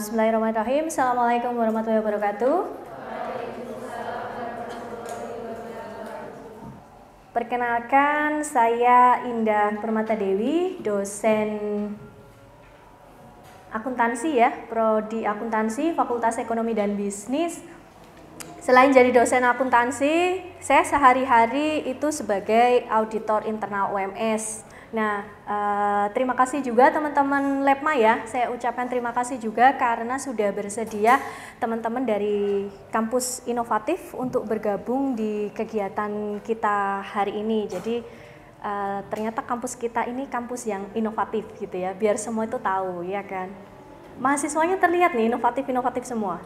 Bismillahirrahmanirrahim. Assalamualaikum warahmatullahi wabarakatuh. Perkenalkan, saya Indah Permata Dewi, dosen akuntansi ya, Prodi Akuntansi, Fakultas Ekonomi dan Bisnis. Selain jadi dosen akuntansi, saya sehari-hari itu sebagai auditor internal UMS. Nah, terima kasih juga teman-teman Lepma ya, saya ucapkan terima kasih juga karena sudah bersedia teman-teman dari kampus inovatif untuk bergabung di kegiatan kita hari ini. Jadi ternyata kampus kita ini kampus yang inovatif gitu ya, biar semua itu tahu ya kan. Mahasiswanya terlihat nih inovatif-inovatif semua.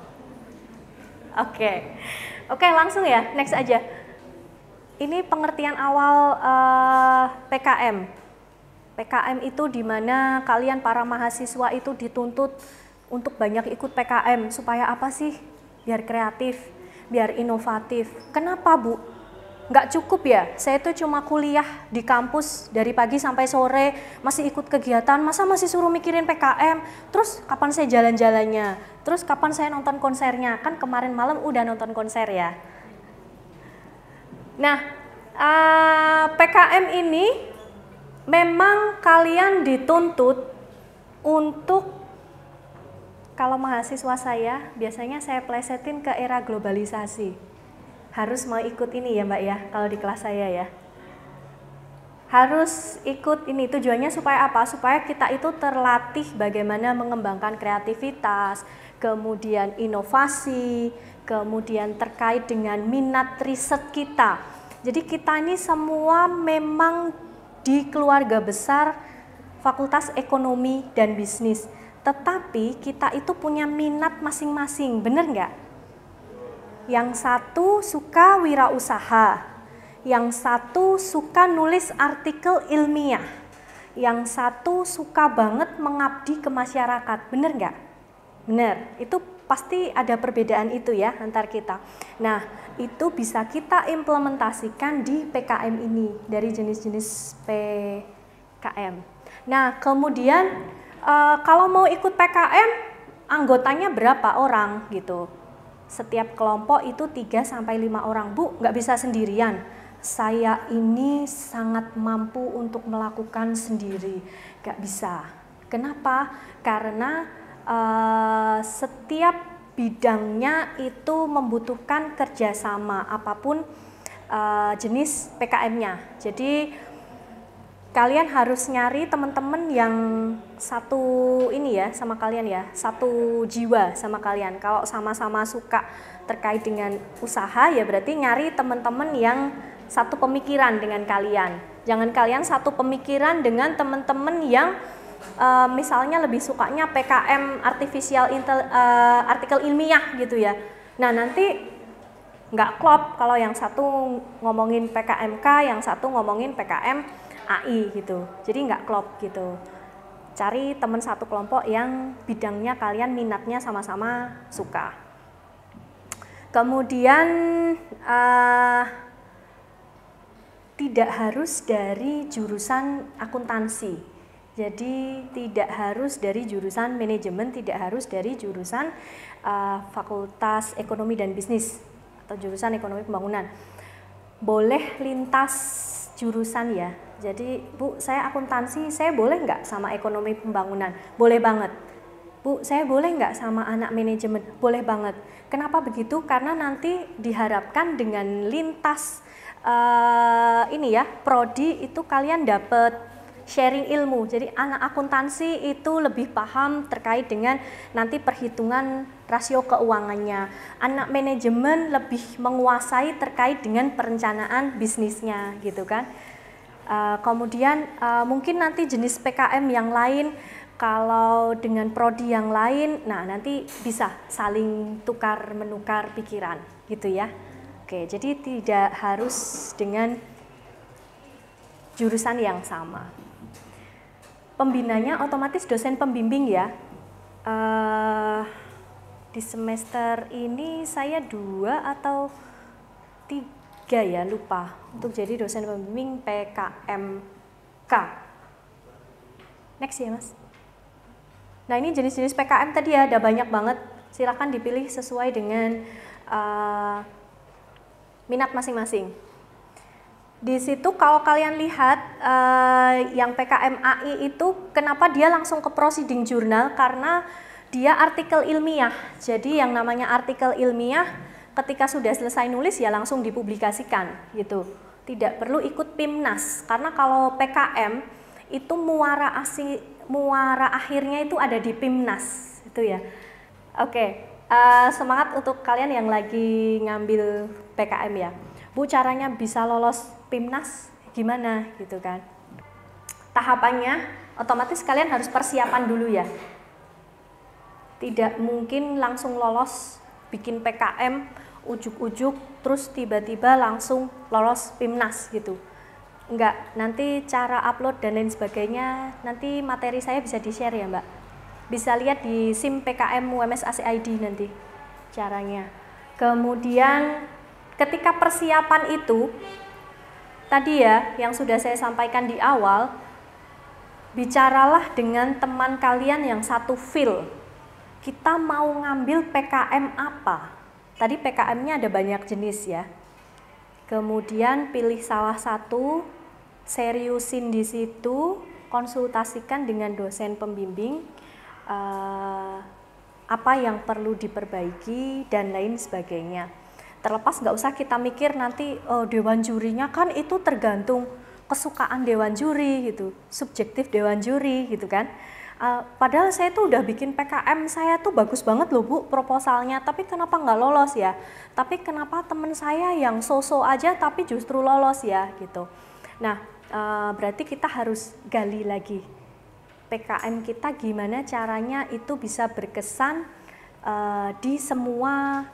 Oke, langsung ya, next aja. Ini pengertian awal PKM. PKM itu dimana kalian para mahasiswa itu dituntut untuk banyak ikut PKM. Supaya apa sih? Biar kreatif, biar inovatif. Kenapa Bu? Nggak cukup ya? Saya itu cuma kuliah di kampus dari pagi sampai sore, masih ikut kegiatan, masa masih suruh mikirin PKM? Terus kapan saya jalan-jalannya? Terus kapan saya nonton konsernya? Kan kemarin malam udah nonton konser ya. Nah, PKM ini memang kalian dituntut untuk, kalau mahasiswa saya, biasanya saya plesetin ke era globalisasi. Harus mau ikut ini ya Mbak ya, kalau di kelas saya ya. Harus ikut ini, tujuannya supaya apa? Supaya kita itu terlatih bagaimana mengembangkan kreativitas, kemudian inovasi, kemudian terkait dengan minat riset kita. Jadi kita ini semua memang di keluarga besar Fakultas Ekonomi dan Bisnis, tetapi kita itu punya minat masing-masing, bener nggak? Yang satu suka wirausaha, yang satu suka nulis artikel ilmiah, yang satu suka banget mengabdi ke masyarakat, bener nggak? Bener, itu pasti ada perbedaan itu ya antar kita. Nah, itu bisa kita implementasikan di PKM ini dari jenis-jenis PKM. Nah, kemudian kalau mau ikut PKM, anggotanya berapa orang gitu? Setiap kelompok itu 3-5 orang. Bu, nggak bisa sendirian. Saya ini sangat mampu untuk melakukan sendiri. Nggak bisa. Kenapa? Karena setiap bidangnya itu membutuhkan kerjasama apapun jenis PKM-nya. Jadi kalian harus nyari teman-teman yang satu ini ya sama kalian ya, satu jiwa sama kalian. Kalau sama-sama suka terkait dengan usaha ya berarti nyari teman-teman yang satu pemikiran dengan kalian. Jangan kalian satu pemikiran dengan teman-teman yang misalnya lebih sukanya PKM artikel ilmiah gitu ya. Nah nanti nggak klop kalau yang satu ngomongin PKMK, yang satu ngomongin PKM AI gitu. Jadi nggak klop gitu. Cari teman satu kelompok yang bidangnya kalian minatnya sama-sama suka. Kemudian tidak harus dari jurusan akuntansi. Jadi tidak harus dari jurusan manajemen, tidak harus dari jurusan Fakultas Ekonomi dan Bisnis atau jurusan Ekonomi Pembangunan. Boleh lintas jurusan ya. Jadi Bu, saya akuntansi, saya boleh nggak sama Ekonomi Pembangunan? Boleh banget. Bu, saya boleh nggak sama anak manajemen? Boleh banget. Kenapa begitu? Karena nanti diharapkan dengan lintas ini ya, prodi itu kalian dapat sharing ilmu. Jadi anak akuntansi itu lebih paham terkait dengan nanti perhitungan rasio keuangannya. Anak manajemen lebih menguasai terkait dengan perencanaan bisnisnya gitu kan. Kemudian mungkin nanti jenis PKM yang lain, kalau dengan prodi yang lain, nah nanti bisa saling tukar menukar pikiran gitu ya. Oke, jadi tidak harus dengan jurusan yang sama. Pembinanya otomatis dosen pembimbing ya. Di semester ini saya 2 atau 3 ya, lupa, untuk jadi dosen pembimbing PKM Next ya Mas. Nah ini jenis-jenis PKM tadi ya, ada banyak banget. Silakan dipilih sesuai dengan minat masing-masing. Di situ kalau kalian lihat yang PKM AI itu kenapa dia langsung ke proceeding journal, karena dia artikel ilmiah. Jadi yang namanya artikel ilmiah ketika sudah selesai nulis ya langsung dipublikasikan gitu. Tidak perlu ikut PIMNAS, karena kalau PKM itu muara akhirnya itu ada di PIMNAS itu ya. Oke. Semangat untuk kalian yang lagi ngambil PKM ya. Bu, caranya bisa lolos PIMNAS gimana gitu kan. Tahapannya otomatis kalian harus persiapan dulu ya. Tidak mungkin langsung lolos bikin PKM ujuk-ujuk terus tiba-tiba langsung lolos PIMNAS gitu. Enggak, nanti cara upload dan lain sebagainya nanti materi saya bisa di-share ya Mbak. Bisa lihat di SIM PKM UMS ACID nanti caranya. Kemudian ketika persiapan itu tadi ya yang sudah saya sampaikan di awal, bicaralah dengan teman kalian yang satu feel. Kita mau ngambil PKM apa? Tadi PKM-nya ada banyak jenis ya. Kemudian pilih salah satu, seriusin di situ, konsultasikan dengan dosen pembimbing. Apa yang perlu diperbaiki dan lain sebagainya. Terlepas nggak usah kita mikir nanti dewan jurinya kan itu tergantung kesukaan dewan juri gitu, subjektif dewan juri gitu kan. Padahal saya tuh udah bikin PKM saya tuh bagus banget loh Bu proposalnya, tapi kenapa nggak lolos ya? Tapi kenapa teman saya yang so-so aja tapi justru lolos ya gitu. Nah berarti kita harus gali lagi. PKM kita gimana caranya itu bisa berkesan di semua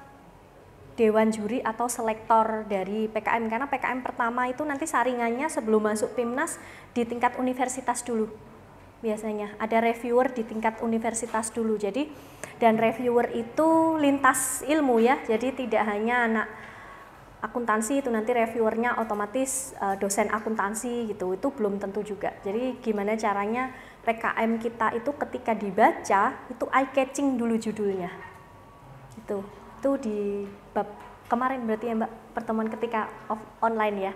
dewan juri atau selektor dari PKM, karena PKM pertama itu nanti saringannya sebelum masuk PIMNAS di tingkat universitas dulu. Biasanya ada reviewer di tingkat universitas dulu. Jadi dan reviewer itu lintas ilmu ya. Jadi tidak hanya anak akuntansi itu nanti reviewernya otomatis dosen akuntansi gitu. Itu belum tentu juga. Jadi gimana caranya PKM kita itu ketika dibaca itu eye catching dulu judulnya. Itu di bab kemarin berarti ya Mbak, pertemuan ketika online ya.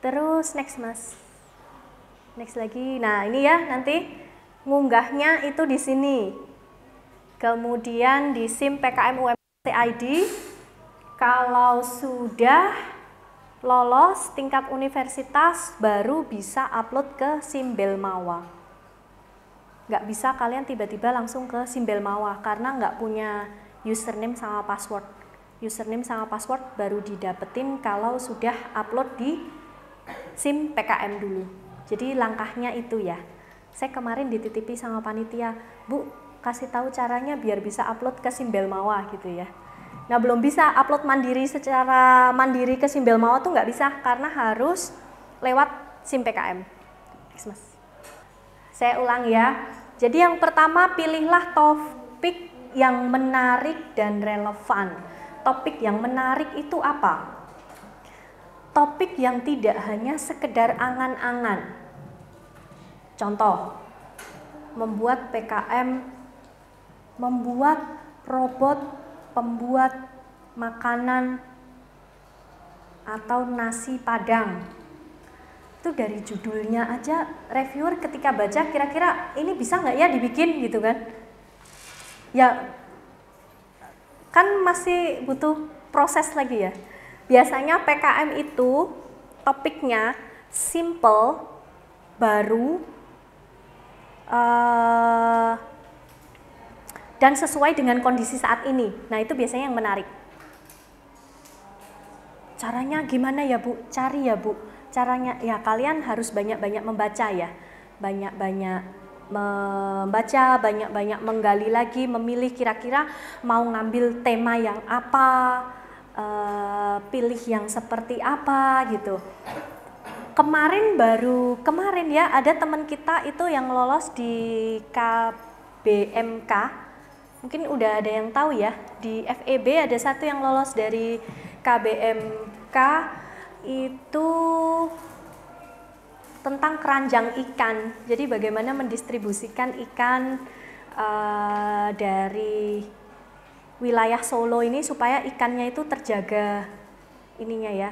Terus next Mas. Next lagi. Nah, ini ya nanti ngunggahnya itu di sini. Kemudian di SIM PKM UMS ID kalau sudah lolos tingkat universitas baru bisa upload ke SIM Belmawa. Nggak bisa kalian tiba-tiba langsung ke SIM Belmawa karena nggak punya username sama password. Username sama password baru didapetin kalau sudah upload di SIM PKM dulu. Jadi langkahnya itu ya. Saya kemarin dititipi sama panitia, Bu, kasih tahu caranya biar bisa upload ke SIM Belmawa gitu ya. Nah belum bisa upload mandiri secara mandiri ke SIM Belmawa tuh nggak bisa karena harus lewat SIM PKM. Mas. Saya ulang ya. Jadi yang pertama pilihlah topik yang menarik dan relevan. Topik yang menarik itu apa? Topik yang tidak hanya sekedar angan-angan. Contoh, membuat PKM, membuat robot pembuat makanan atau nasi Padang. Itu dari judulnya aja reviewer ketika baca kira-kira ini bisa nggak ya dibikin gitu kan. Ya kan masih butuh proses lagi ya. Biasanya PKM itu topiknya simple, baru, dan sesuai dengan kondisi saat ini. Nah itu biasanya yang menarik. Caranya gimana ya Bu? Cari ya Bu. Caranya ya kalian harus banyak-banyak membaca ya. Banyak-banyak membaca, banyak-banyak menggali lagi, memilih kira-kira mau ngambil tema yang apa, pilih yang seperti apa gitu. Kemarin ya ada teman kita itu yang lolos di KBMK. Mungkin udah ada yang tahu ya, di FEB ada satu yang lolos dari KBMK itu tentang keranjang ikan. Jadi bagaimana mendistribusikan ikan dari wilayah Solo ini supaya ikannya itu terjaga ininya ya,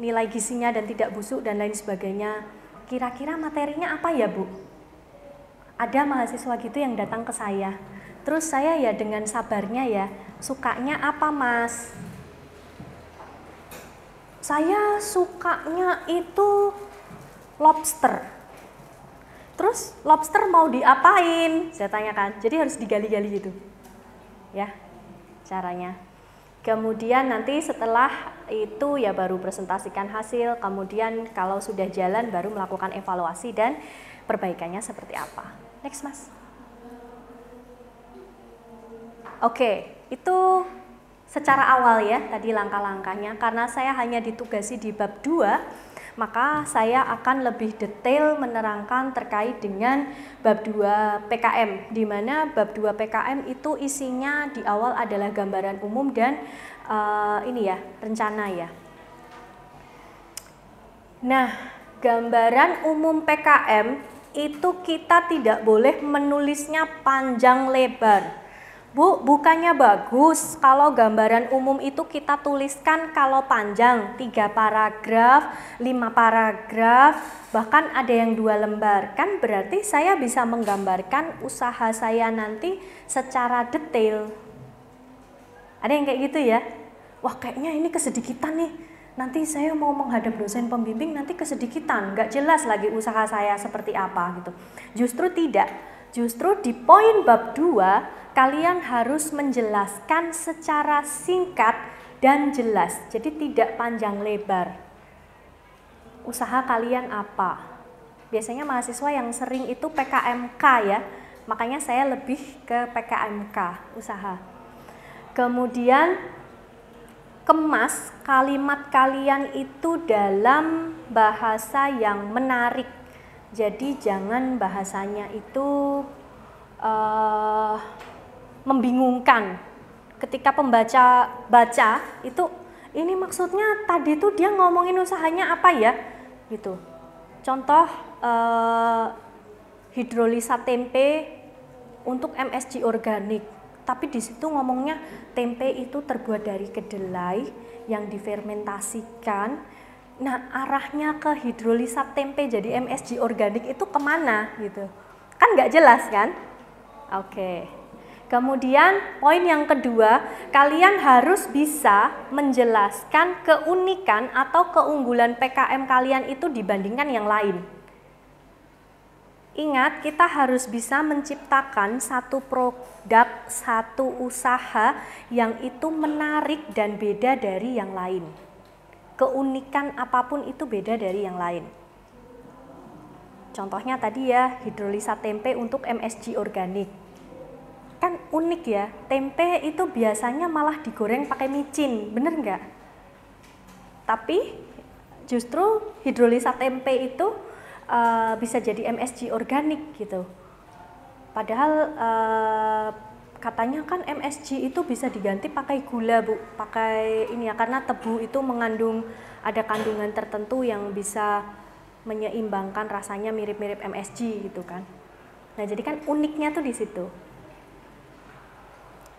nilai gizinya dan tidak busuk dan lain sebagainya. Kira-kira materinya apa ya Bu? Ada mahasiswa gitu yang datang ke saya. Terus saya ya dengan sabarnya ya, sukanya apa Mas? Saya sukanya itu lobster. Terus lobster mau diapain? Saya tanyakan. Jadi harus digali-gali gitu. Ya, caranya. Kemudian nanti setelah itu ya baru presentasikan hasil. Kemudian kalau sudah jalan baru melakukan evaluasi dan perbaikannya seperti apa. Next Mas. Oke, itu secara awal ya tadi langkah-langkahnya. Karena saya hanya ditugasi di bab 2, maka saya akan lebih detail menerangkan terkait dengan bab 2 PKM, di mana bab 2 PKM itu isinya di awal adalah gambaran umum dan ini ya, rencana ya. Nah, gambaran umum PKM itu kita tidak boleh menulisnya panjang lebar. Bu, bukannya bagus kalau gambaran umum itu kita tuliskan kalau panjang 3 paragraf, 5 paragraf, bahkan ada yang 2 lembar. Kan berarti saya bisa menggambarkan usaha saya nanti secara detail. Ada yang kayak gitu ya? Wah kayaknya ini kesedikitan nih. Nanti saya mau menghadap dosen pembimbing nanti kesedikitan, nggak jelas lagi usaha saya seperti apa gitu. Justru tidak. Justru di poin bab 2 kalian harus menjelaskan secara singkat dan jelas. Jadi tidak panjang lebar. Usaha kalian apa? Biasanya mahasiswa yang sering itu PKMK ya. Makanya saya lebih ke PKMK usaha. Kemudian kemas kalimat kalian itu dalam bahasa yang menarik. Jadi jangan bahasanya itu membingungkan. Ketika pembaca baca itu ini maksudnya tadi tuh dia ngomongin usahanya apa ya gitu. Contoh hidrolisa tempe untuk MSG organik. Tapi di situ ngomongnya tempe itu terbuat dari kedelai yang difermentasikan. Nah arahnya ke hidrolisa tempe jadi MSG organik itu kemana gitu. Kan nggak jelas kan? Oke. Kemudian poin yang kedua, kalian harus bisa menjelaskan keunikan atau keunggulan PKM kalian itu dibandingkan yang lain. Ingat, kita harus bisa menciptakan satu produk, satu usaha yang itu menarik dan beda dari yang lain. Keunikan apapun itu beda dari yang lain. Contohnya tadi ya, hidrolisa tempe untuk MSG organik. Kan unik ya, tempe itu biasanya malah digoreng pakai micin, bener nggak? Tapi justru hidrolisa tempe itu bisa jadi MSG organik gitu. Padahal katanya kan MSG itu bisa diganti pakai gula Bu, pakai ini ya, karena tebu itu mengandung ada kandungan tertentu yang bisa menyeimbangkan rasanya mirip-mirip MSG gitu kan. Nah jadi kan uniknya tuh di situ.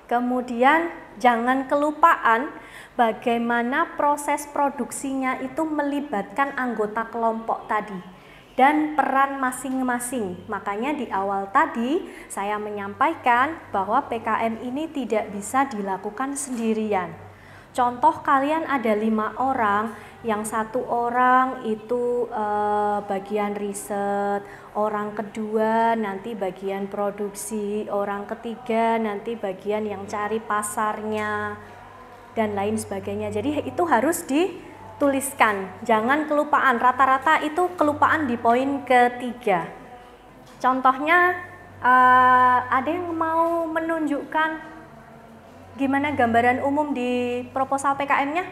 Kemudian jangan kelupaan bagaimana proses produksinya itu melibatkan anggota kelompok tadi dan peran masing-masing. Makanya di awal tadi saya menyampaikan bahwa PKM ini tidak bisa dilakukan sendirian. Contoh kalian ada 5 orang, yang 1 orang itu bagian riset, orang kedua nanti bagian produksi, orang ketiga nanti bagian yang cari pasarnya, dan lain sebagainya. Jadi itu harus dituliskan, jangan kelupaan. Rata-rata itu kelupaan di poin ketiga. Contohnya ada yang mau menunjukkan gimana gambaran umum di proposal PKM-nya?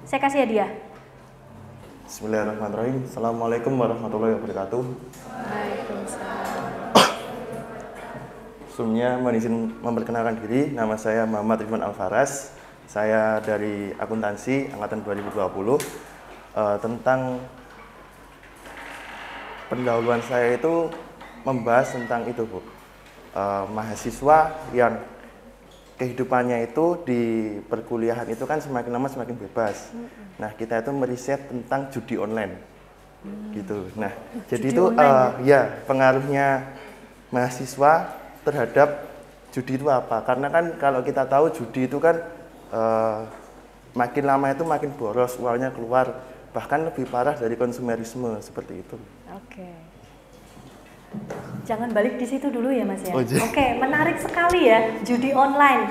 Saya kasih hadiah. Bismillahirrahmanirrahim. Assalamualaikum warahmatullahi wabarakatuh. Waalaikumsalam. Sebelumnya mohon izin memperkenalkan diri. Nama saya Muhammad Ridwan Alfaras. Saya dari akuntansi angkatan 2020. Tentang pendahuluan saya itu membahas tentang itu, Bu. Mahasiswa yang kehidupannya itu di perkuliahan itu kan semakin lama semakin bebas. Nah, kita itu meriset tentang judi online. Gitu. Nah, jadi itu ya pengaruhnya mahasiswa terhadap judi itu apa? Karena kan kalau kita tahu judi itu kan makin lama itu makin boros, uangnya keluar, bahkan lebih parah dari konsumerisme seperti itu. Oke. Jangan balik di situ dulu ya Mas ya. Oh, Oke, menarik sekali ya judi online.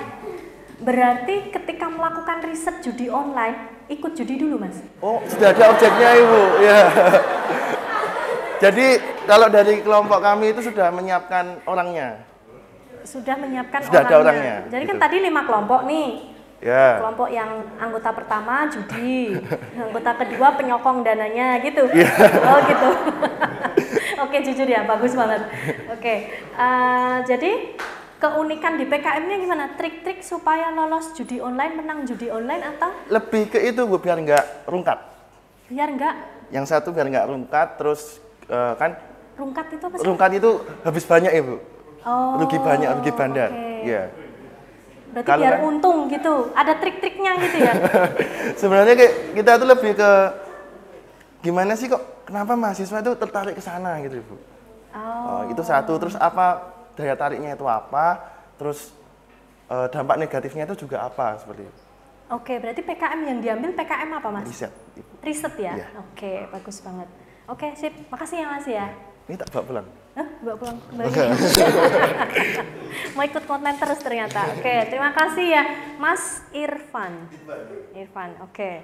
Berarti ketika melakukan riset judi online, ikut judi dulu Mas? Oh, sudah ada objeknya Ibu. Ya. Jadi kalau dari kelompok kami itu sudah menyiapkan orangnya. Sudah menyiapkan sudah ada orangnya. Jadi gitu. Kan tadi 5 kelompok nih. Ya. Kelompok yang anggota pertama judi, anggota kedua penyokong dananya gitu. Ya. Oh gitu. Oke, jujur ya, bagus banget. Oke, jadi keunikan di PKM-nya gimana? Trik-trik supaya lolos judi online, menang judi online atau? Lebih ke itu Bu, biar nggak rungkat. Biar nggak? Yang satu biar nggak rungkat, terus kan? Rungkat itu apa sih? Rungkat itu habis banyak ya Bu. Oh, rugi banyak, rugi bandar. Okay. Iya. Berarti biar untung gitu, ada trik-triknya gitu ya? Sebenarnya kita tuh lebih ke gimana sih kok? Kenapa mahasiswa itu tertarik ke sana gitu, Bu? Itu satu. Terus apa daya tariknya itu apa? Terus dampak negatifnya itu juga apa seperti itu. Oke, berarti PKM yang diambil PKM apa Mas? Riset. Riset ya? Iya. Oke, bagus banget. Oke, sip. Makasih ya Mas ya. Ini tak bawa pulang. Hah? Bawa pulang kembali. Mau ikut konten terus ternyata. Oke, terima kasih ya Mas Irfan. Irfan, oke.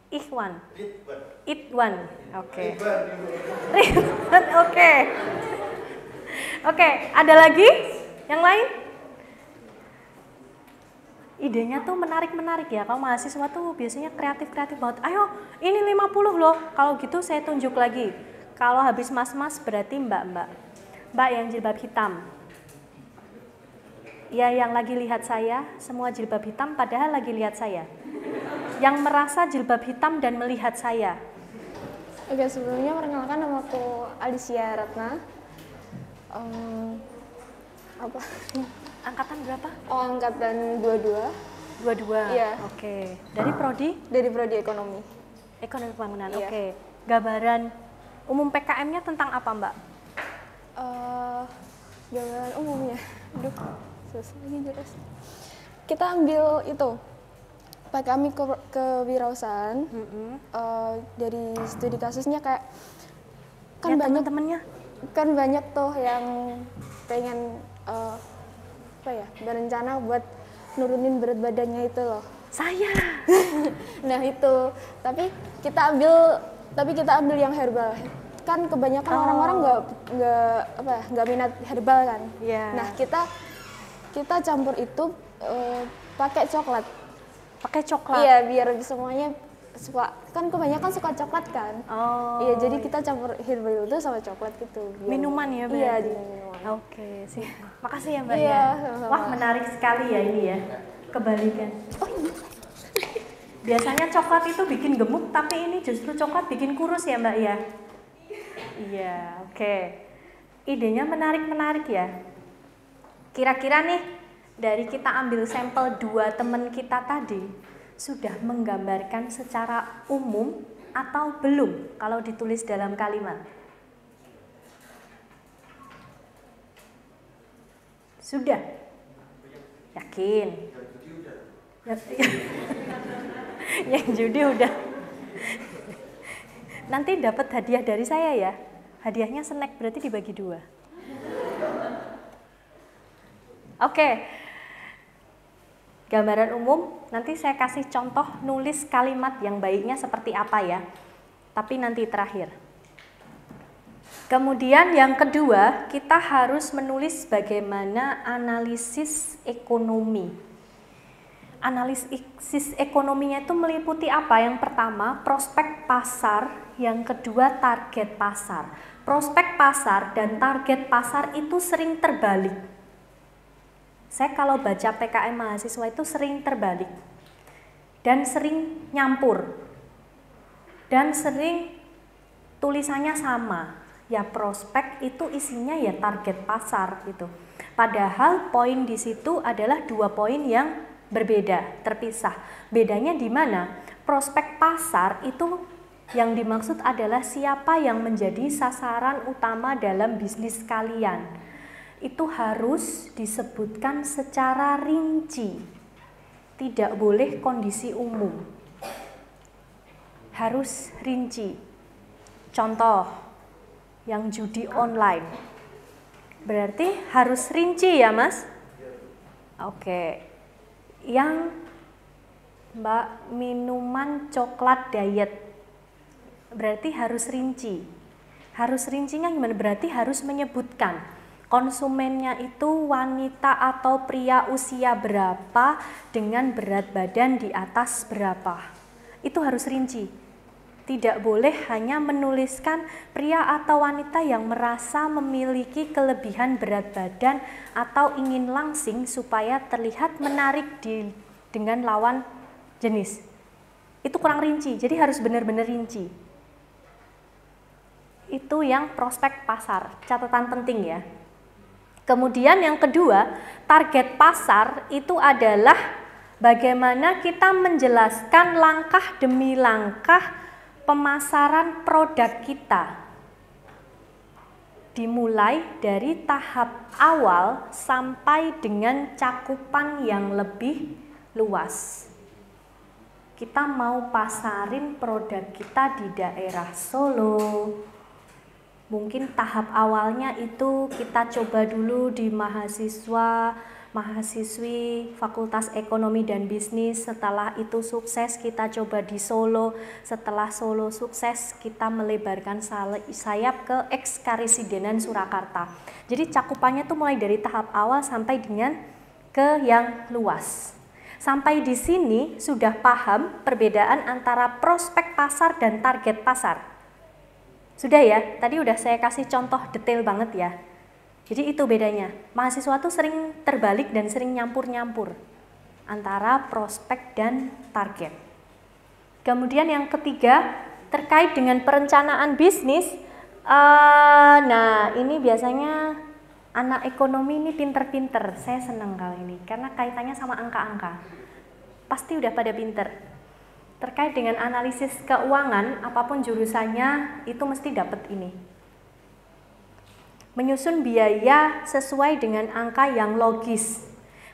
Ikhwan. Itwan. Oke. Ridwan, oke. Oke, ada lagi? Yang lain? Idenya tuh menarik-menarik ya. Kalau mahasiswa tuh biasanya kreatif-kreatif banget. Ayo, ini 50 loh. Kalau gitu saya tunjuk lagi. Kalau habis mas-mas berarti mbak-mbak. Mbak yang jilbab hitam. Ya, yang lagi lihat saya, semua jilbab hitam padahal lagi lihat saya. Yang merasa jilbab hitam dan melihat saya. Oke, sebelumnya perkenalkan nama aku Alicia Ratna. Apa? Angkatan berapa? Oh, angkatan 22. 22. Iya. Oke. Dari prodi? Dari prodi ekonomi. Ekonomi pembangunan. Iya. Oke. Gambaran umum PKM-nya tentang apa, Mbak? Gambaran umumnya. Aduh, susah lagi jelas. Kita ambil itu PKM kewirausahaan. Dari studi kasusnya kayak kan ya, banyak teman-temannya. Kan banyak tuh yang pengen berencana buat nurunin berat badannya itu loh. Saya. Nah itu, tapi kita ambil yang herbal. Kan kebanyakan orang-orang nggak minat herbal kan. Yeah. Nah kita campur itu pakai coklat. Pakai coklat. Iya, biar semuanya suka. Kan kebanyakan suka coklat kan. Oh. Iya, jadi kita campur herbal itu sama coklat gitu. Minuman ya, Mbak? Iya, di minuman. Oke, sih. Makasih ya, Mbak Iya, ya. sama-sama. Wah, menarik sekali ya ini ya. Kebalikan. Oh, iya. Biasanya coklat itu bikin gemuk, tapi ini justru coklat bikin kurus ya, Mbak ya. Iya, oke. Idenya menarik-menarik ya. Kira-kira nih dari kita ambil sampel 2 teman kita tadi sudah menggambarkan secara umum atau belum kalau ditulis dalam kalimat? Sudah? Yakin? Yang judi udah. Nanti dapat hadiah dari saya ya. Hadiahnya snack, berarti dibagi 2. Oke. Gambaran umum, nanti saya kasih contoh nulis kalimat yang baiknya seperti apa ya. Tapi nanti terakhir. Kemudian yang kedua, kita harus menulis bagaimana analisis ekonomi. Analisis ekonominya itu meliputi apa? Yang pertama, prospek pasar, yang kedua target pasar. Prospek pasar dan target pasar itu sering terbalik. Saya kalau baca PKM mahasiswa itu sering terbalik dan sering nyampur dan sering tulisannya sama. Ya prospek itu isinya ya target pasar gitu. Padahal poin di situ adalah 2 poin yang berbeda, terpisah. Bedanya di mana? Prospek pasar itu yang dimaksud adalah siapa yang menjadi sasaran utama dalam bisnis kalian. Itu harus disebutkan secara rinci. Tidak boleh kondisi umum. Harus rinci. Contoh yang judi online. Berarti harus rinci ya, Mas? Oke. Yang Mbak minuman coklat diet. Berarti harus rinci. Harus rincinya gimana? Berarti harus menyebutkan konsumennya itu wanita atau pria usia berapa dengan berat badan di atas berapa. Itu harus rinci. Tidak boleh hanya menuliskan pria atau wanita yang merasa memiliki kelebihan berat badan atau ingin langsing supaya terlihat menarik dengan lawan jenis. Itu kurang rinci, jadi harus benar-benar rinci. Itu yang prospek pasar, catatan penting ya. Kemudian yang kedua, target pasar itu adalah bagaimana kita menjelaskan langkah demi langkah pemasaran produk kita, dimulai dari tahap awal sampai dengan cakupan yang lebih luas. Kita mau pasarin produk kita di daerah Solo. Mungkin tahap awalnya itu kita coba dulu di mahasiswi Fakultas Ekonomi dan Bisnis. Setelah itu sukses kita coba di Solo. Setelah Solo sukses kita melebarkan sayap ke Eks-Karesidenan Surakarta. Jadi cakupannya tuh mulai dari tahap awal sampai dengan ke yang luas. Sampai di sini sudah paham perbedaan antara prospek pasar dan target pasar. Sudah ya? Tadi udah saya kasih contoh detail banget ya. Jadi itu bedanya. Mahasiswa tuh sering terbalik dan sering nyampur-nyampur antara prospek dan target. Kemudian yang ketiga terkait dengan perencanaan bisnis. Nah ini biasanya anak ekonomi ini pinter-pinter. Saya senang kali ini karena kaitannya sama angka-angka. Pasti udah pada pinter. Terkait dengan analisis keuangan, apapun jurusannya itu mesti dapat ini. Menyusun biaya sesuai dengan angka yang logis.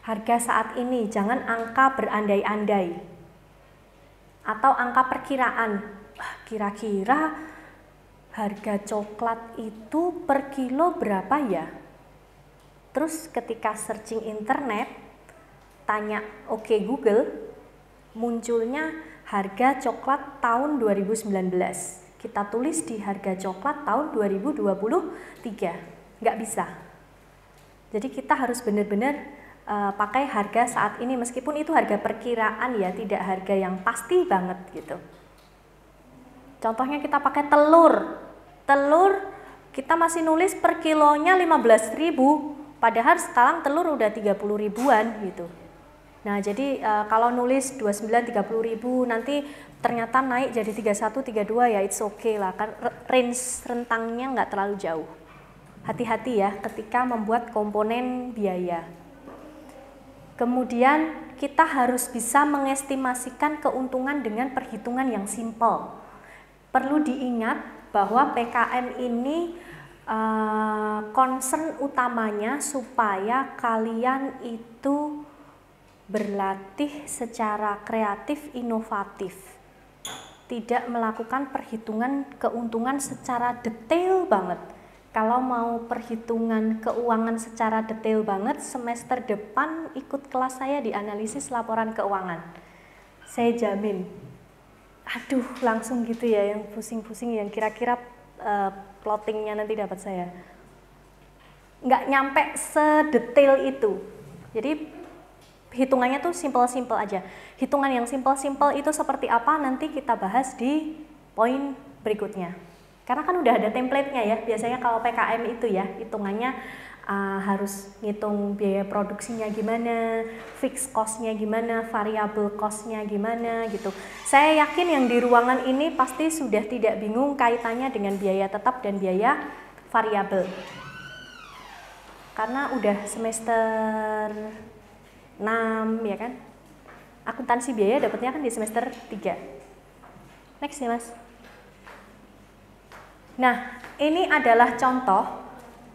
Harga saat ini, jangan angka berandai-andai. Atau angka perkiraan. Kira-kira harga coklat itu per kilo berapa ya? Terus ketika searching internet, tanya oke Google, munculnya harga coklat tahun 2019. Kita tulis di harga coklat tahun 2023. Nggak bisa. Jadi kita harus benar-benar pakai harga saat ini meskipun itu harga perkiraan ya, tidak harga yang pasti banget gitu. Contohnya kita pakai telur. Telur kita masih nulis per kilonya 15.000, padahal sekarang telur udah 30 ribuan gitu. Nah, jadi kalau nulis 29 30.000 nanti ternyata naik jadi 31 32 ya it's okay lah, kan range rentangnya nggak terlalu jauh. Hati-hati ya ketika membuat komponen biaya. Kemudian kita harus bisa mengestimasikan keuntungan dengan perhitungan yang simpel. Perlu diingat bahwa PKM ini concern utamanya supaya kalian itu berlatih secara kreatif, inovatif. Tidak melakukan perhitungan keuntungan secara detail banget. Kalau mau perhitungan keuangan secara detail banget, semester depan ikut kelas saya di analisis laporan keuangan. Saya jamin. Aduh, langsung gitu ya, yang pusing-pusing, yang kira-kira plottingnya nanti dapat saya. Nggak nyampe sedetail itu. Jadi hitungannya tuh simpel-simpel aja. Hitungan yang simpel-simpel itu seperti apa nanti kita bahas di poin berikutnya. Karena kan udah ada template-nya ya. Biasanya kalau PKM itu ya, hitungannya harus ngitung biaya produksinya gimana, fixed cost-nya gimana, variable cost-nya gimana gitu. Saya yakin yang di ruangan ini pasti sudah tidak bingung kaitannya dengan biaya tetap dan biaya variabel. Karena udah semester 6 ya kan. Akuntansi biaya dapatnya kan di semester 3. Next ya Mas. Nah, ini adalah contoh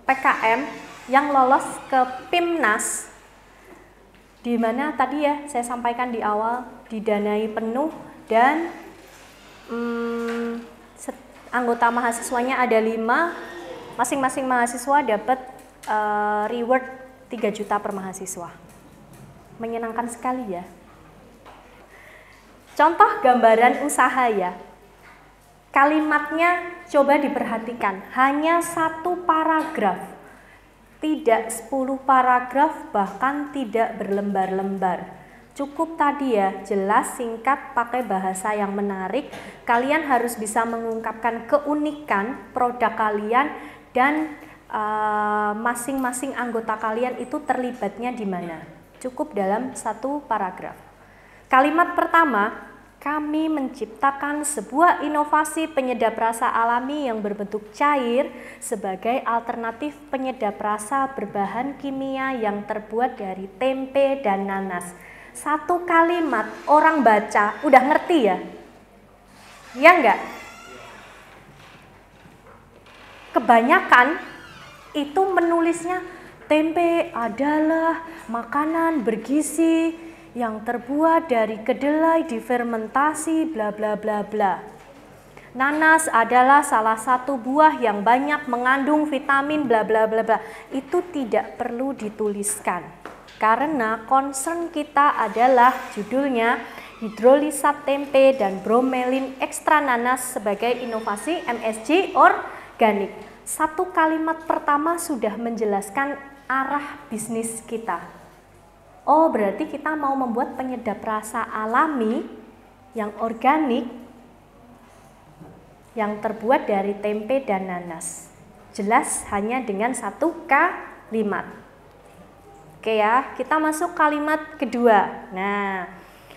PKM yang lolos ke PIMNAS, di mana tadi ya saya sampaikan di awal didanai penuh dan anggota mahasiswanya ada 5, masing-masing mahasiswa dapat reward 3 juta per mahasiswa. Menyenangkan sekali ya. Contoh gambaran usaha ya. Kalimatnya coba diperhatikan, hanya 1 paragraf. Tidak 10 paragraf, bahkan tidak berlembar-lembar. Cukup tadi ya, jelas, singkat, pakai bahasa yang menarik. Kalian harus bisa mengungkapkan keunikan produk kalian dan masing-masing anggota kalian itu terlibatnya di mana. Cukup dalam 1 paragraf. Kalimat pertama, kami menciptakan sebuah inovasi penyedap rasa alami yang berbentuk cair sebagai alternatif penyedap rasa berbahan kimia yang terbuat dari tempe dan nanas. 1 kalimat orang baca udah ngerti ya? Ya enggak? Kebanyakan itu menulisnya tempe adalah makanan bergizi yang terbuat dari kedelai difermentasi bla bla bla bla. Nanas adalah salah satu buah yang banyak mengandung vitamin bla bla bla bla. Itu tidak perlu dituliskan. Karena concern kita adalah judulnya hidrolisat tempe dan bromelin ekstra nanas sebagai inovasi MSG organik. 1 kalimat pertama sudah menjelaskan arah bisnis kita. Oh, berarti kita mau membuat penyedap rasa alami yang organik yang terbuat dari tempe dan nanas. Jelas hanya dengan 1 kalimat. Oke ya, kita masuk kalimat kedua. Nah,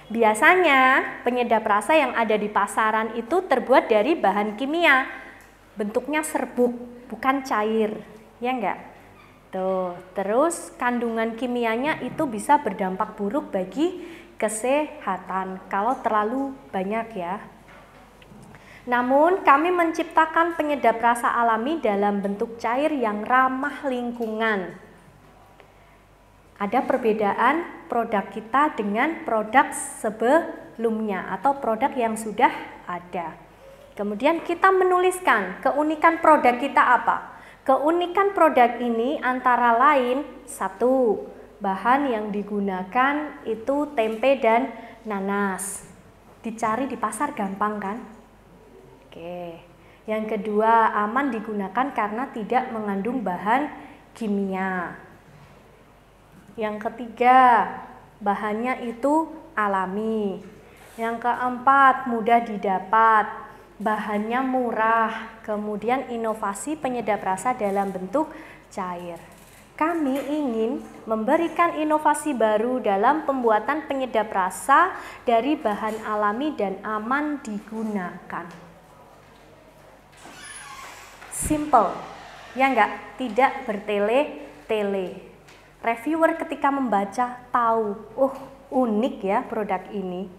biasanya penyedap rasa yang ada di pasaran itu terbuat dari bahan kimia. Bentuknya serbuk, bukan cair. Ya enggak? Tuh, terus kandungan kimianya itu bisa berdampak buruk bagi kesehatan kalau terlalu banyak ya. Namun kami menciptakan penyedap rasa alami dalam bentuk cair yang ramah lingkungan. Ada perbedaan produk kita dengan produk sebelumnya atau produk yang sudah ada. Kemudian kita menuliskan keunikan produk kita apa? Keunikan produk ini antara lain 1, bahan yang digunakan itu tempe dan nanas. Dicari di pasar gampang kan? Oke. Yang kedua, aman digunakan karena tidak mengandung bahan kimia. Yang ketiga, bahannya itu alami. Yang keempat, mudah didapat. Bahannya murah, kemudian inovasi penyedap rasa dalam bentuk cair. Kami ingin memberikan inovasi baru dalam pembuatan penyedap rasa dari bahan alami dan aman digunakan. Simple, ya enggak? Tidak bertele-tele. Reviewer ketika membaca tahu, oh unik ya produk ini.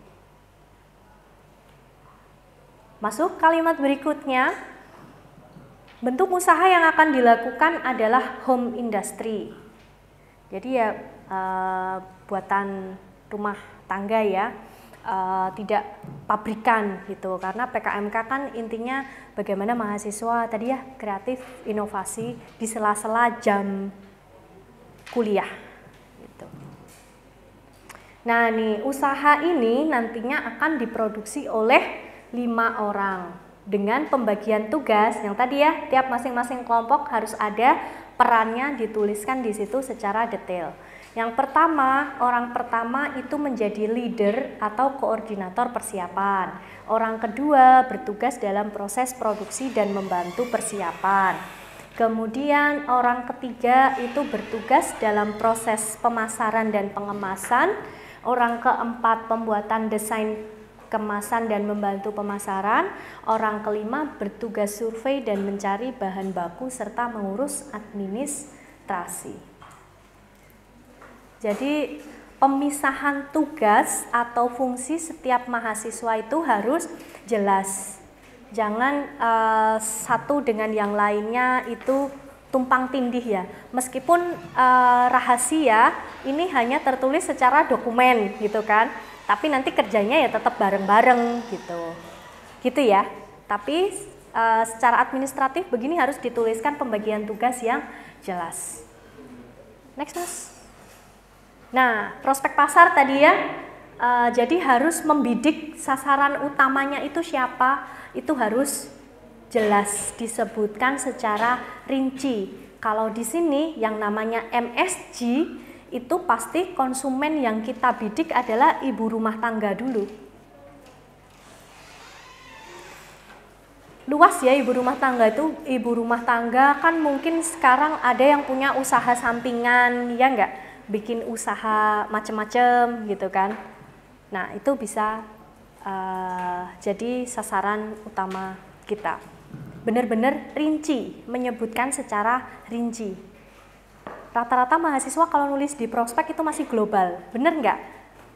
Masuk kalimat berikutnya, bentuk usaha yang akan dilakukan adalah home industry. Jadi ya buatan rumah tangga ya, tidak pabrikan gitu. Karena PKMK kan intinya bagaimana mahasiswa tadi ya kreatif, inovasi di sela-sela jam kuliah. Gitu. Nah nih usaha ini nantinya akan diproduksi oleh 5 orang dengan pembagian tugas yang tadi ya tiap masing-masing kelompok harus ada perannya dituliskan di situ secara detail. Yang pertama, orang pertama itu menjadi leader atau koordinator persiapan. Orang kedua bertugas dalam proses produksi dan membantu persiapan. Kemudian orang ketiga itu bertugas dalam proses pemasaran dan pengemasan. Orang keempat pembuatan desain kemasan dan membantu pemasaran. Orang kelima bertugas survei dan mencari bahan baku serta mengurus administrasi. Jadi pemisahan tugas atau fungsi setiap mahasiswa itu harus jelas. Jangan satu dengan yang lainnya itu tumpang tindih ya. Meskipun rahasia ini hanya tertulis secara dokumen gitu kan, tapi nanti kerjanya ya tetap bareng-bareng gitu. Gitu ya. Tapi secara administratif begini harus dituliskan pembagian tugas yang jelas. Next Mas. Nah, prospek pasar tadi ya. Jadi harus membidik sasaran utamanya itu siapa, itu harus jelas disebutkan secara rinci. Kalau di sini yang namanya MSG itu pasti konsumen yang kita bidik adalah ibu rumah tangga dulu. Luas ya ibu rumah tangga itu, ibu rumah tangga kan mungkin sekarang ada yang punya usaha sampingan, ya enggak? Bikin usaha macem-macem gitu kan. Nah itu bisa jadi sasaran utama kita. Benar-benar rinci, menyebutkan secara rinci. Rata-rata mahasiswa kalau nulis di prospek itu masih global, bener nggak?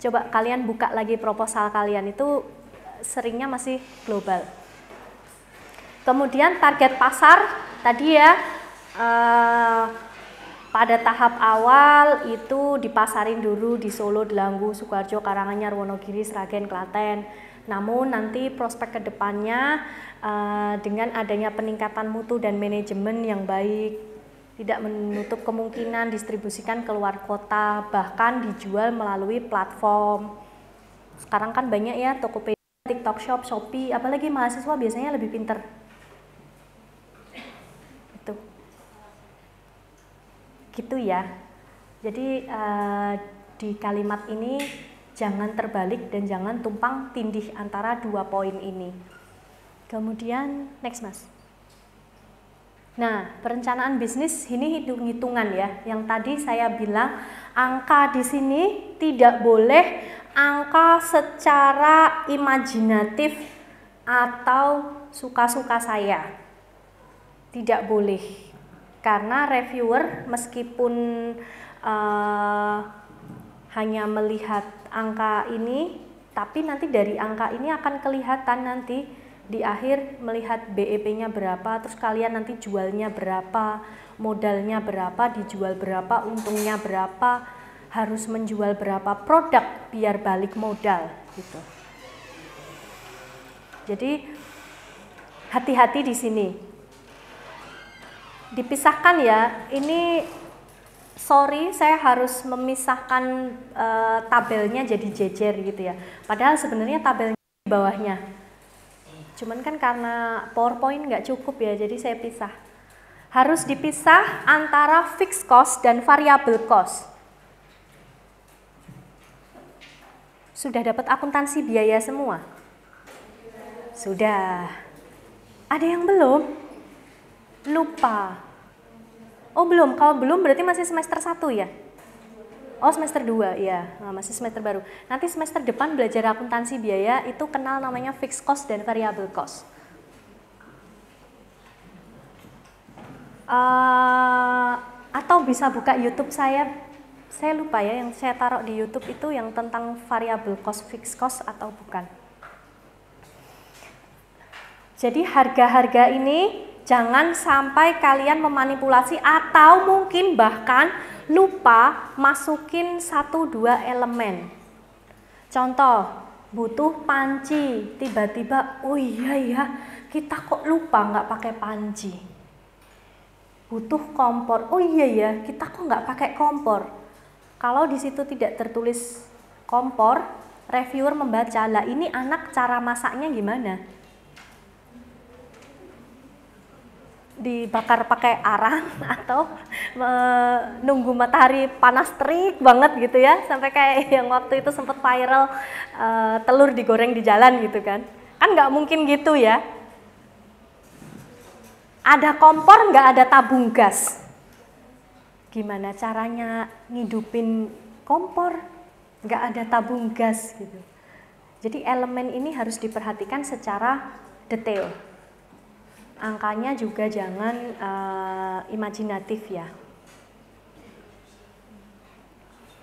Coba kalian buka lagi proposal kalian, itu seringnya masih global. Kemudian target pasar, tadi ya pada tahap awal itu dipasarin dulu di Solo, Delanggu, Sukoharjo, Karanganyar, Wonogiri, Sragen, Klaten. Namun nanti prospek kedepannya dengan adanya peningkatan mutu dan manajemen yang baik, tidak menutup kemungkinan distribusikan keluar kota, bahkan dijual melalui platform. Sekarang kan banyak ya Tokopedia, TikTok Shop, Shopee, apalagi mahasiswa biasanya lebih pinter. Itu. Gitu ya. Jadi di kalimat ini jangan terbalik dan jangan tumpang tindih antara dua poin ini. Kemudian next Mas. Nah, perencanaan bisnis ini hitung-hitungan ya. Yang tadi saya bilang angka di sini tidak boleh angka secara imajinatif atau suka-suka saya. Tidak boleh. Karena reviewer meskipun hanya melihat angka ini, tapi nanti dari angka ini akan kelihatan nanti di akhir melihat BEP-nya berapa, terus kalian nanti jualnya berapa, modalnya berapa, dijual berapa, untungnya berapa, harus menjual berapa produk biar balik modal gitu. Jadi hati-hati di sini. Dipisahkan ya, ini sorry saya harus memisahkan tabelnya jadi jejer gitu ya. Padahal sebenarnya tabelnya di bawahnya. Cuman kan karena PowerPoint nggak cukup ya, jadi saya pisah. Harus dipisah antara fixed cost dan variable cost. Sudah dapat akuntansi biaya semua? Sudah. Ada yang belum? Lupa. Oh belum, kalau belum berarti masih semester 1 ya? Oh semester 2 ya, nah, masih semester baru. Nanti semester depan belajar akuntansi biaya itu kenal namanya fixed cost dan variable cost. Atau bisa buka YouTube saya lupa ya yang saya taruh di YouTube itu yang tentang variable cost, fixed cost atau bukan. Jadi harga-harga ini jangan sampai kalian memanipulasi atau mungkin bahkan lupa masukin 1-2 elemen. Contoh, butuh panci, tiba-tiba, oh iya ya, kita kok lupa nggak pakai panci. Butuh kompor, oh iya ya, kita kok nggak pakai kompor. Kalau di situ tidak tertulis kompor, reviewer membaca, lah ini anak cara masaknya gimana? Dibakar pakai arang atau menunggu matahari panas terik banget gitu ya, sampai kayak yang waktu itu sempat viral telur digoreng di jalan gitu kan nggak mungkin gitu ya. Ada kompor, nggak ada tabung gas. Gimana caranya ngidupin kompor? Nggak ada tabung gas gitu. Jadi elemen ini harus diperhatikan secara detail. Angkanya juga jangan imajinatif ya.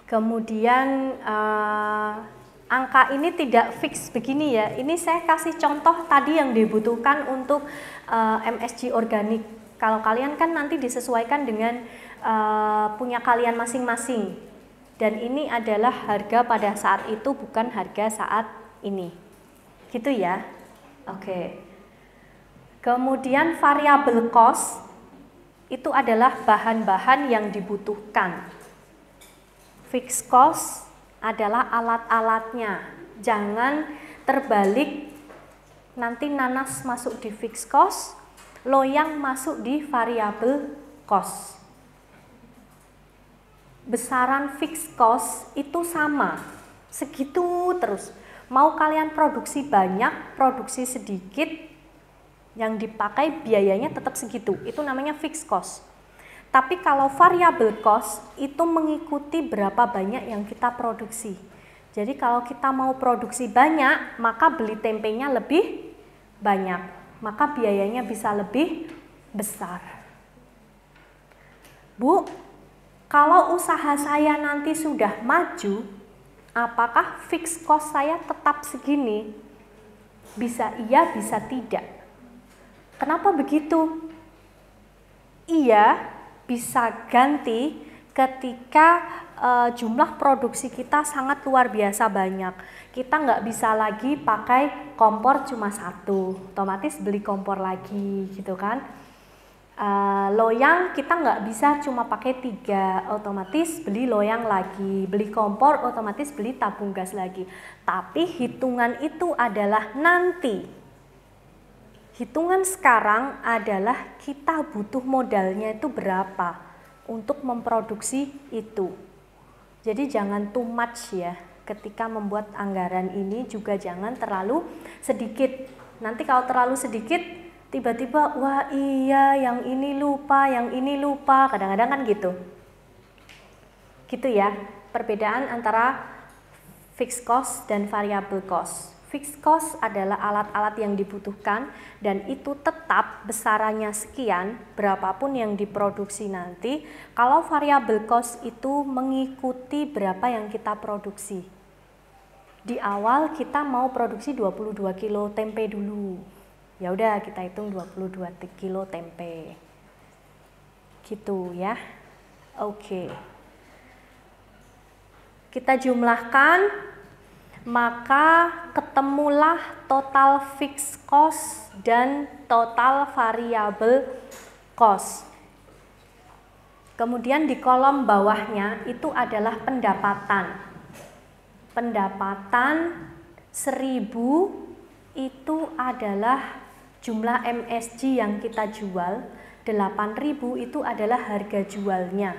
Kemudian angka ini tidak fix begini ya. Ini saya kasih contoh tadi yang dibutuhkan untuk MSG organik. Kalau kalian kan nanti disesuaikan dengan punya kalian masing-masing. Dan ini adalah harga pada saat itu, bukan harga saat ini. Gitu ya. Oke. Kemudian variable cost itu adalah bahan-bahan yang dibutuhkan. Fixed cost adalah alat-alatnya. Jangan terbalik, nanti nanas masuk di fixed cost, loyang masuk di variable cost. Besaran fixed cost itu sama, segitu terus. Mau kalian produksi banyak, produksi sedikit, yang dipakai biayanya tetap segitu. Itu namanya fixed cost. Tapi kalau variable cost itu mengikuti berapa banyak yang kita produksi. Jadi kalau kita mau produksi banyak, maka beli tempenya lebih banyak. Maka biayanya bisa lebih besar. Bu, kalau usaha saya nanti sudah maju, apakah fixed cost saya tetap segini? Bisa iya, bisa tidak. Kenapa begitu? Iya, bisa ganti ketika jumlah produksi kita sangat luar biasa banyak. Kita nggak bisa lagi pakai kompor cuma satu, otomatis beli kompor lagi gitu kan. Loyang kita nggak bisa cuma pakai 3, otomatis beli loyang lagi. Beli kompor otomatis beli tabung gas lagi. Tapi hitungan itu adalah nanti. Hitungan sekarang adalah kita butuh modalnya itu berapa untuk memproduksi itu. Jadi jangan too much ya, ketika membuat anggaran ini juga jangan terlalu sedikit. Nanti kalau terlalu sedikit, tiba-tiba wah iya yang ini lupa, kadang-kadang kan gitu. Gitu ya, perbedaan antara fixed cost dan variable cost. Fixed cost adalah alat-alat yang dibutuhkan dan itu tetap besarannya sekian, berapapun yang diproduksi nanti. Kalau variable cost itu mengikuti berapa yang kita produksi. Di awal kita mau produksi 22 kilo tempe dulu. Ya udah kita hitung 22 kilo tempe. Gitu ya. Oke. Kita jumlahkan, maka ketemulah total fixed cost dan total variable cost. Kemudian di kolom bawahnya itu adalah pendapatan. Pendapatan 1000 itu adalah jumlah MSG yang kita jual, 8.000 itu adalah harga jualnya.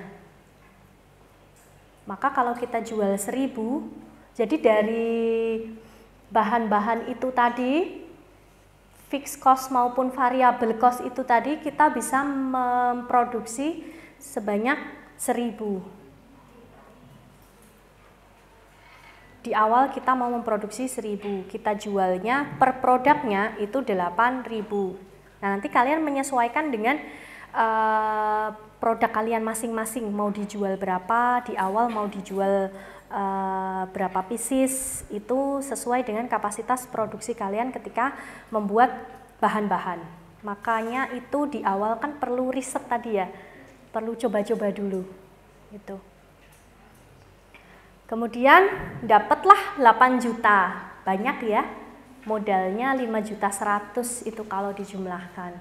Maka kalau kita jual 1000, jadi dari bahan-bahan itu tadi, fixed cost maupun variable cost itu tadi, kita bisa memproduksi sebanyak 1000. Di awal kita mau memproduksi 1000, kita jualnya per produknya itu 8.000. Nah nanti kalian menyesuaikan dengan produk kalian masing-masing, mau dijual berapa, di awal mau dijual berapa pieces, itu sesuai dengan kapasitas produksi kalian ketika membuat bahan-bahan. Makanya itu di awal kan perlu riset tadi ya, perlu coba-coba dulu gitu. Kemudian dapatlah 8 juta, banyak ya, modalnya 5.100.000 itu kalau dijumlahkan.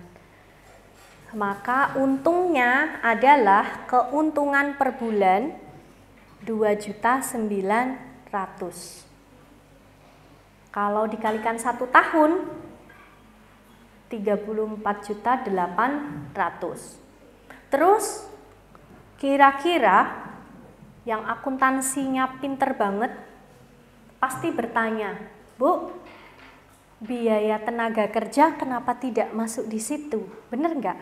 Maka untungnya adalah keuntungan per bulan 2.900.000. Kalau dikalikan 1 tahun 34.800.000. Terus kira-kira yang akuntansinya pinter banget pasti bertanya, Bu, biaya tenaga kerja kenapa tidak masuk di situ? Bener nggak?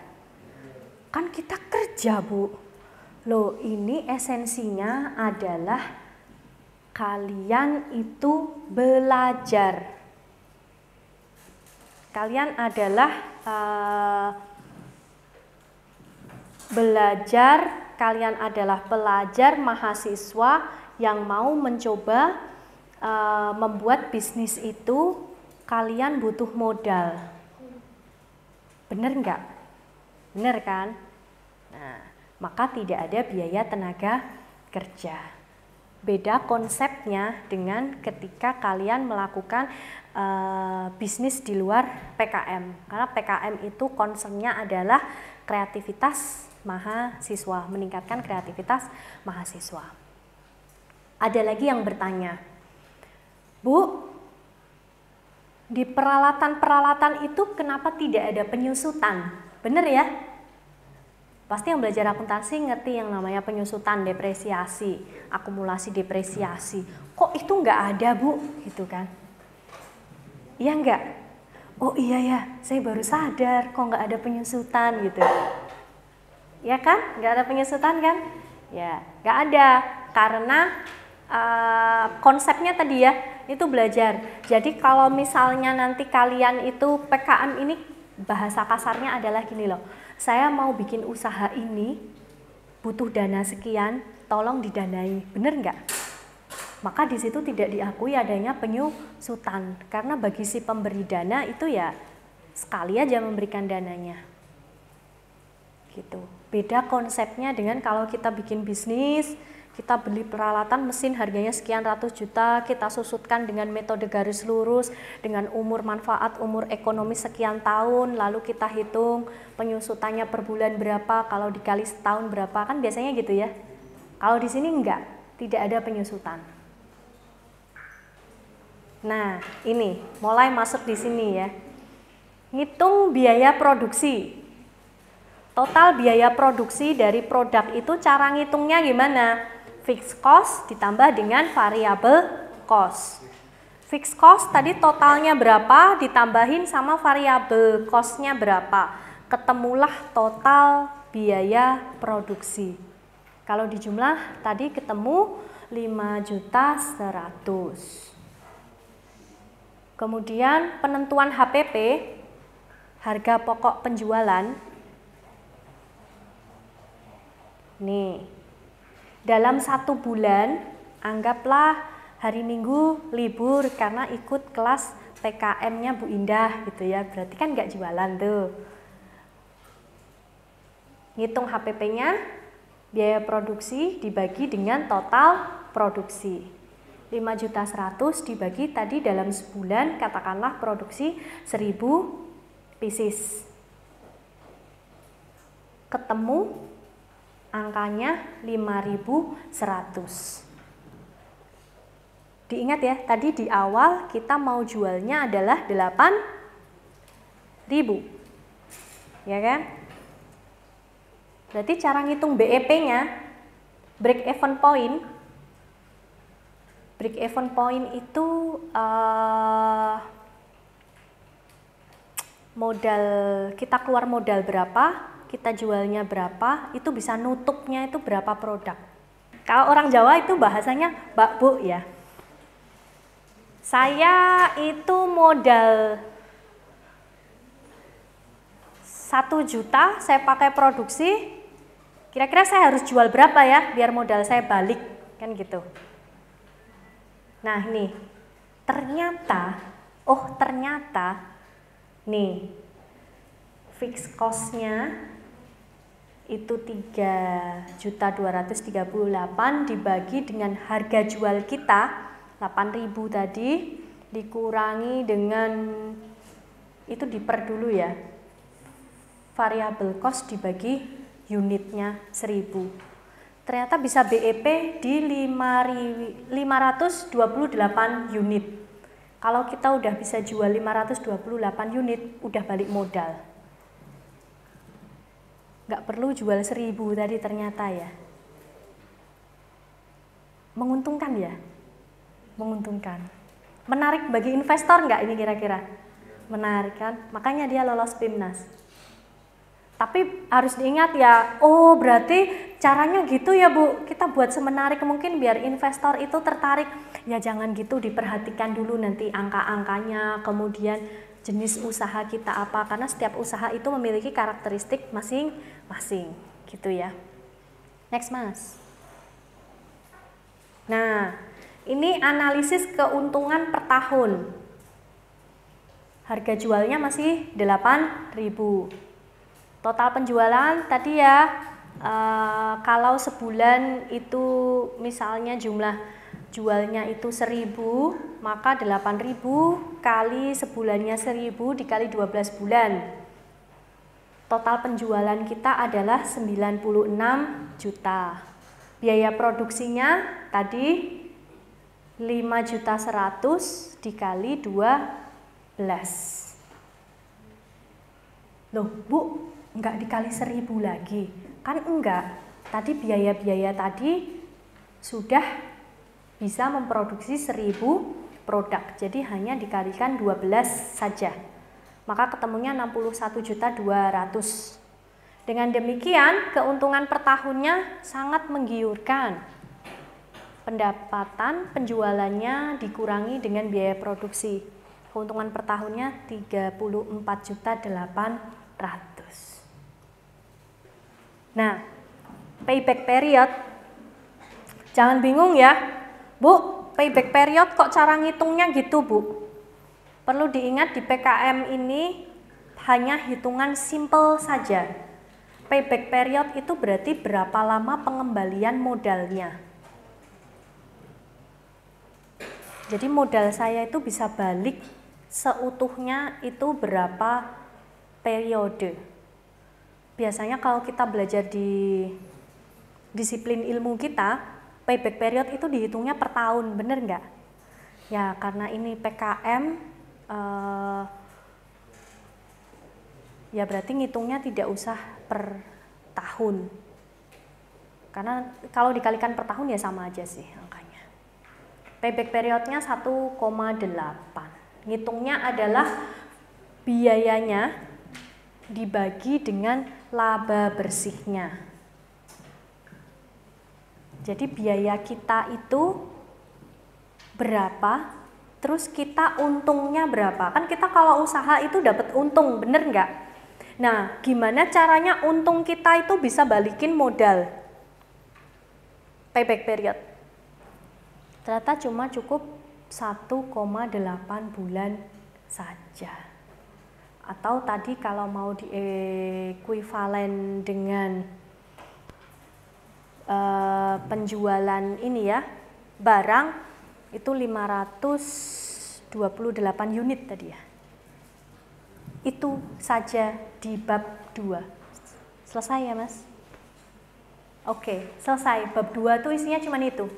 Kan kita kerja, Bu. Loh, ini esensinya adalah kalian itu belajar. Kalian adalah belajar, kalian adalah pelajar mahasiswa yang mau mencoba membuat bisnis itu, kalian butuh modal. Bener nggak? Bener kan? Nah, maka tidak ada biaya tenaga kerja. Beda konsepnya dengan ketika kalian melakukan bisnis di luar PKM. Karena PKM itu concernnya adalah kreativitas mahasiswa, meningkatkan kreativitas mahasiswa. Ada lagi yang bertanya, Bu, di peralatan-peralatan itu kenapa tidak ada penyusutan? Bener ya? Pasti yang belajar akuntansi ngerti yang namanya penyusutan, depresiasi, akumulasi depresiasi. Kok itu nggak ada, Bu? Gitu kan? Iya nggak? Oh iya ya, saya baru sadar kok nggak ada penyusutan gitu. Ya kan? Nggak ada penyusutan kan? Ya, nggak ada. Karena konsepnya tadi ya, itu belajar. Jadi kalau misalnya nanti kalian itu PKM ini, bahasa kasarnya adalah gini loh, saya mau bikin usaha ini, butuh dana sekian, tolong didanai, bener nggak? Maka di situ tidak diakui adanya penyusutan, karena bagi si pemberi dana itu ya sekali aja memberikan dananya. Gitu. Beda konsepnya dengan kalau kita bikin bisnis, kita beli peralatan mesin harganya sekian ratus juta, kita susutkan dengan metode garis lurus, dengan umur manfaat, umur ekonomi sekian tahun, lalu kita hitung penyusutannya per bulan berapa, kalau dikali setahun berapa, kan biasanya gitu ya. Kalau di sini enggak, tidak ada penyusutan. Nah, ini mulai masuk di sini ya. Ngitung biaya produksi. Total biaya produksi dari produk itu cara ngitungnya gimana? Fixed cost ditambah dengan variable cost. Fixed cost tadi totalnya berapa, ditambahin sama variable cost-nya berapa. Ketemulah total biaya produksi. Kalau dijumlah tadi ketemu 5.100.000. Kemudian penentuan HPP, harga pokok penjualan. Nih. Dalam 1 bulan, anggaplah hari Minggu libur karena ikut kelas PKM-nya Bu Indah gitu ya, berarti kan nggak jualan tuh. Ngitung HPP-nya, biaya produksi dibagi dengan total produksi. 5.100.000 dibagi tadi dalam sebulan, katakanlah produksi 1.000 pieces. Ketemu angkanya 5.100. Diingat ya, tadi di awal kita mau jualnya adalah 8.000. Ya kan? Berarti cara ngitung BEP-nya, break even point. Break even point itu modal, kita keluar modal berapa, kita jualnya berapa, itu bisa nutupnya itu berapa produk. Kalau orang Jawa itu bahasanya Mbak Bu ya. Saya itu modal 1 juta, saya pakai produksi, kira-kira saya harus jual berapa ya biar modal saya balik, kan gitu. Nah nih, ternyata nih fixed cost-nya itu 3.238 dibagi dengan harga jual kita 8.000 tadi, dikurangi dengan itu diper dulu ya, variable cost dibagi unitnya 1.000, ternyata bisa BEP di 528 unit. Kalau kita udah bisa jual 528 unit, udah balik modal. Nggak perlu jual 1.000 tadi ternyata ya. Menguntungkan ya? Menguntungkan. Menarik bagi investor nggak ini kira-kira? Menarik kan? Makanya dia lolos PIMNAS. Tapi harus diingat ya, oh berarti caranya gitu ya Bu, kita buat semenarik mungkin biar investor itu tertarik. Ya jangan gitu, diperhatikan dulu nanti angka-angkanya, kemudian jenis usaha kita apa, karena setiap usaha itu memiliki karakteristik masing-masing gitu ya. Next Mas. Nah, ini analisis keuntungan per tahun. Harga jualnya masih 8.000. Total penjualan tadi ya, kalau sebulan itu misalnya jumlah jualnya itu 1.000, maka 8.000 kali sebulannya 1.000 dikali 12 bulan. Total penjualan kita adalah 96 juta. Biaya produksinya tadi 5.100.000 dikali 12. Loh Bu, enggak dikali 1.000 lagi? Kan enggak, tadi biaya-biaya tadi sudah bisa memproduksi 1.000 produk, jadi hanya dikalikan 12 saja. Maka ketemunya 61.200.000. Dengan demikian, keuntungan per tahunnya sangat menggiurkan. Pendapatan penjualannya dikurangi dengan biaya produksi. Keuntungan per tahunnya 34.800.000. Nah, payback period, jangan bingung ya, Bu, payback period kok cara ngitungnya gitu Bu? Perlu diingat di PKM ini hanya hitungan simple saja. Payback period itu berarti berapa lama pengembalian modalnya. Jadi modal saya itu bisa balik seutuhnya itu berapa periode. Biasanya kalau kita belajar di disiplin ilmu kita, payback period itu dihitungnya per tahun, bener nggak? Ya karena ini PKM, ya berarti ngitungnya tidak usah per tahun. Karena kalau dikalikan per tahun ya sama aja sih angkanya. Payback periodnya 1,8. Ngitungnya adalah biayanya dibagi dengan laba bersihnya. Jadi biaya kita itu berapa, terus kita untungnya berapa. Kan kita kalau usaha itu dapat untung, bener nggak? Nah, gimana caranya untung kita itu bisa balikin modal? Payback period. Ternyata cuma cukup 1,8 bulan saja. Atau tadi kalau mau diekuivalen dengan penjualan ini ya, barang itu 528 unit tadi ya. Itu saja di bab 2. Selesai ya Mas? Oke, selesai. Bab 2 tuh isinya cuma itu.